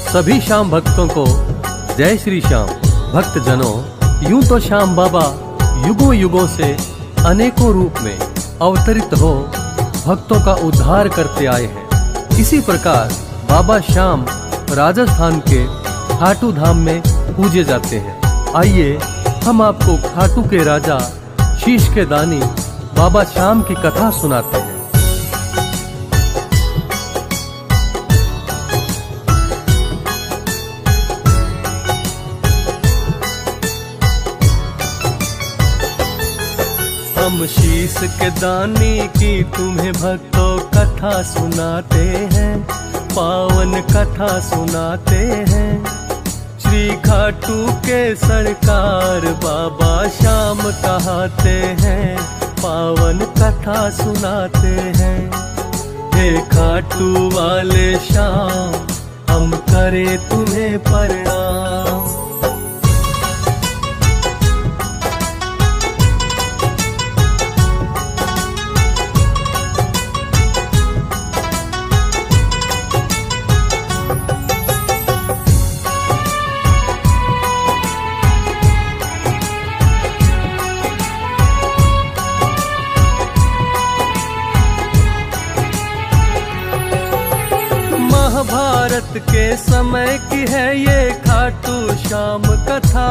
सभी श्याम भक्तों को जय श्री श्याम। भक्त जनों, यूं तो श्याम बाबा युगों युगों से अनेकों रूप में अवतरित हो भक्तों का उद्धार करते आए हैं। इसी प्रकार बाबा श्याम राजस्थान के खाटू धाम में पूजे जाते हैं। आइए हम आपको खाटू के राजा शीश के दानी बाबा श्याम की कथा सुनाते हैं। हम शीश के दानी की तुम्हें भक्तों कथा सुनाते हैं, पावन कथा सुनाते हैं। श्री खाटू के सरकार बाबा श्याम कहते हैं, पावन कथा सुनाते हैं। हे खाटू वाले श्याम, हम करें तुम्हें प्रणाम। महाभारत के समय की है ये खाटू श्याम कथा।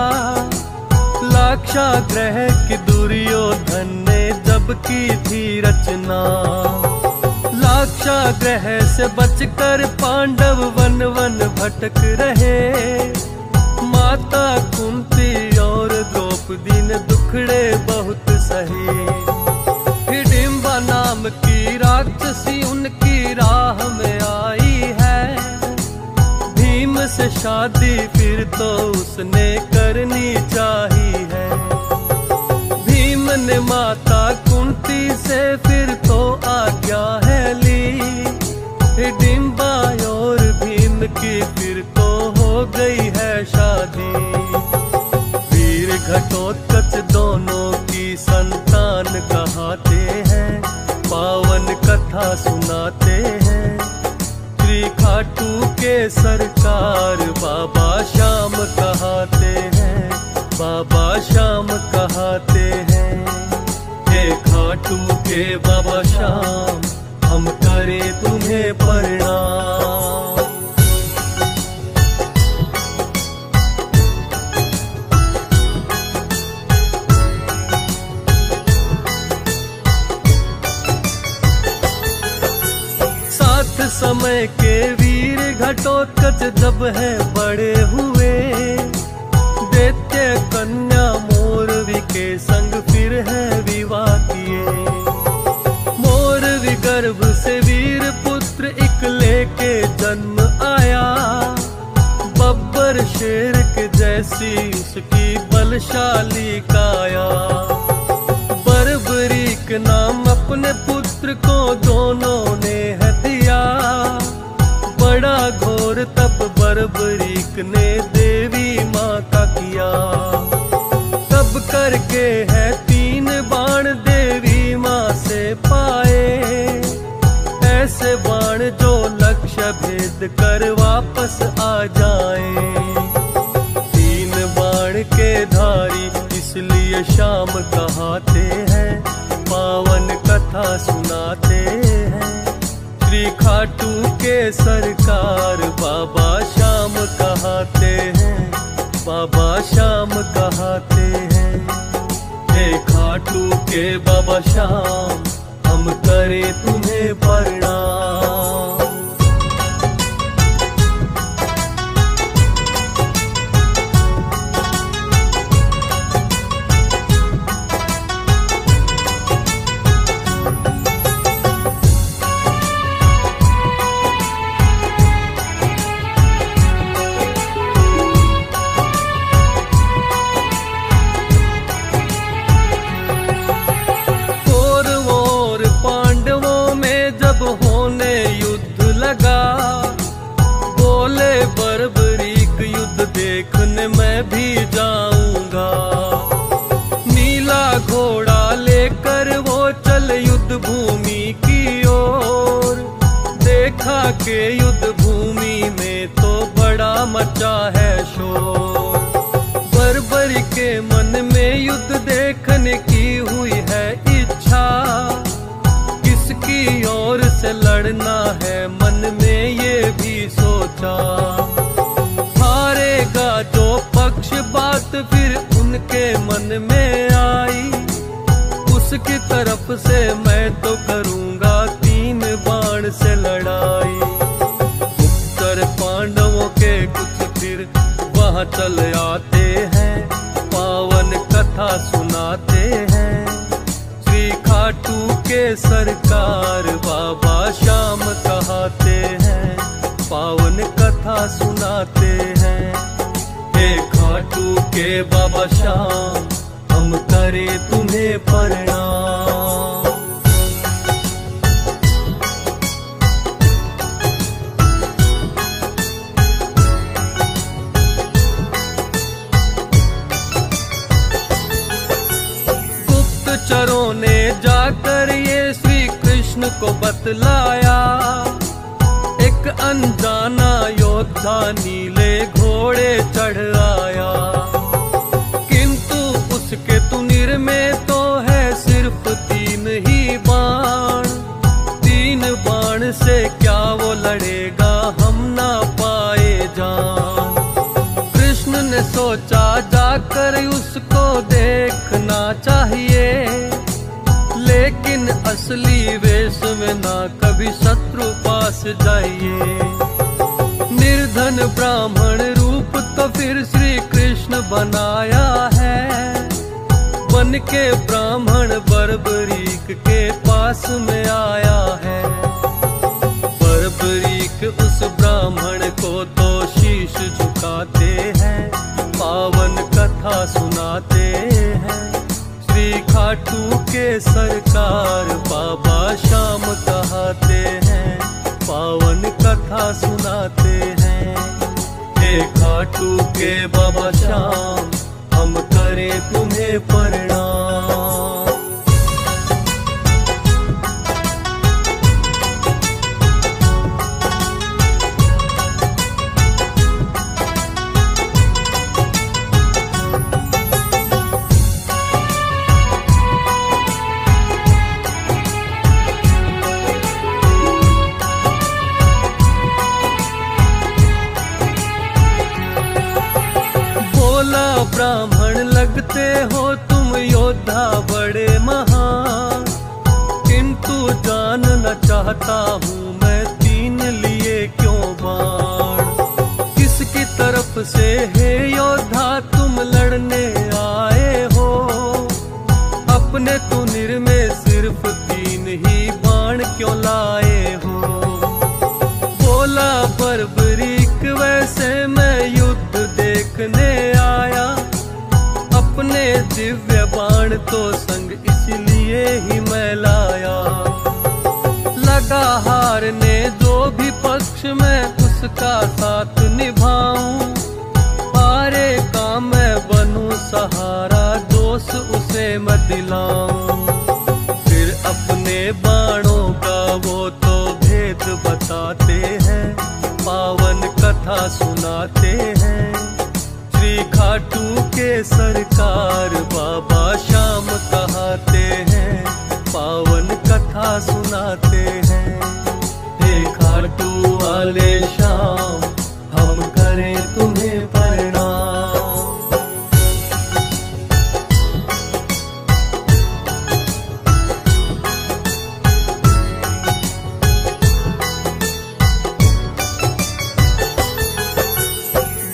लाक्षागृह की दुर्योधन ने जब की थी रचना। लाक्षागृह से बचकर पांडव वन वन भटक रहे। माता कुंती और द्रौपदी ने दुखड़े बहुत सहे। हिडिंबा नाम की राक्षसी उनकी राह में आई है। भीम से शादी फिर तो उसने करनी चाहिए है। भीम ने माता कुंती से फिर तो आज्ञा है ली। हिडिंबा और भीम की फिर तो हो गई है शादी। वीर घटोत्कच दोनों की संतान कहते हैं, पावन कथा सुनाते हैं। श्री खाटू के सरकार बाबा श्याम कहते हैं, बाबा श्याम कहते हैं। हे खाटू के बाबा श्याम, हम करें तुम्हें प्रणाम। समय के वीर घटोत्कच जब है बड़े हुए। दैत्य कन्या मोरवी के संग फिर है विवाह किए। मोरवी गर्भ से वीर पुत्र एक लेके जन्म आया। बब्बर शेर के जैसी उसकी बलशाली काया। बर्बरीक नाम अपने पुत्र को दोनों ने है दिया। बड़ा घोर तप बर्बरीक ने देवी माँ का किया। तब करके है 3 बाण देवी माँ से पाए। ऐसे बाण जो लक्ष्य भेद कर वापस आ जाए। 3 बाण के धारी इसलिए श्याम कहते हैं, पावन कथा सुनाते हैं। श्री खाटू के सरकार बाबा श्याम कहते हैं, बाबा श्याम कहते हैं। हे खाटू के बाबा श्याम, हम करें तुम्हें प्रणाम। मचा है शोर। बर्बरी के मन में युद्ध देखने की हुई है इच्छा, किसकी ओर से लड़ना है मन में ये भी सोचा। हारेगा जो पक्ष बात फिर उनके मन में आई, उसकी तरफ से मैं तो करूंगा 3 बाण से लड़ाई। उत्तर पांडवों के कुछ फिर वहां चल आते हैं, पावन कथा सुनाते हैं। श्री खाटू के सरकार बाबा श्याम कहते हैं, पावन कथा सुनाते हैं। हे खाटू के बाबा श्याम, हम करें तुम्हें प्रणाम। गुप्तचरों ने जाकर ये श्री कृष्ण को बतलाया, एक अनजाना योद्धा नीले घोड़े चढ़ आया। किंतु उसके तुनिर में तो है सिर्फ 3 ही बाण, 3 बाण से क्या वो लड़ेगा, हम ना पाए जान। कृष्ण ने सोचा जाकर उसको देखना चाहिए, लेकिन असली वेश में ना कभी शत्रु पास जाइए। निर्धन ब्राह्मण रूप तो फिर श्री कृष्ण बनाया है, बन के ब्राह्मण बर्बरीक के पास में आया है। बर्बरीक उस ब्राह्मण को तो शीश झुकाते हैं, पावन कथा सुनाते हैं। श्री खाटू के सरकार बाबा श्याम कहते हैं, पावन कथा सुनाते हैं। हे खाटू के बाबा श्याम, हम करें तुम्हें प्रणाम। ब्राह्मण लगते हो तुम योद्धा बड़े महान, किंतु जानना चाहता हूँ मैं 3 लिए क्यों बाण। किसकी तरफ से हे योद्धा तुम लड़ने आए हो, अपने तुनिर में सिर्फ 3 ही बाण क्यों लाए हो। बोला बर्बरीक वैसे मैं युद्ध देखने आया, अपने दिव्य बाण तो संग इसलिए ही मैं लाया। लगा हारने जो भी पक्ष मैं उसका साथ निभाऊं, हारे का मैं बनूं सहारा, दोष उसे मैं दिलाऊं। फिर अपने बाणों का वो तो भेद बताते हैं, पावन कथा सुनाते हैं। श्री खाटू के सरकार बाबा श्याम कहते हैं, पावन कथा सुनाते हैं। हे खाटू वाले श्याम, हम करें तुम्हें प्रणाम।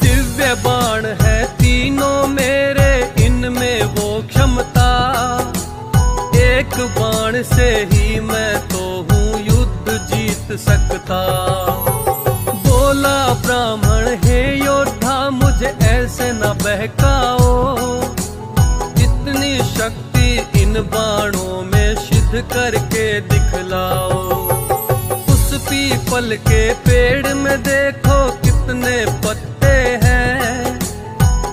दिव्य बाण है 3 मेरे, इनमें वो क्षमता, एक बाण से ही मैं तो हूँ युद्ध जीत सकता। बोला ब्राह्मण हे योद्धा मुझे ऐसे न बहकाओ, इतनी शक्ति इन बाणों में सिद्ध करके दिखलाओ। उस पीपल के पेड़ में देखो कितने पत्ते हैं,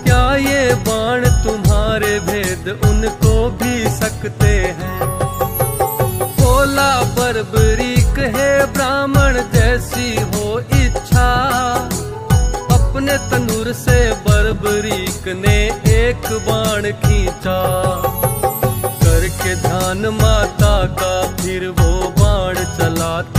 क्या ये बाण तुम्हारे भेद उनको भी सकते हैं। बोला बर्बरीक है ब्राह्मण जैसी हो इच्छा, अपने अपने तनुर से बर्बरीक ने एक बाण खींचा, करके ध्यान माता का फिर वो बाण चलाता।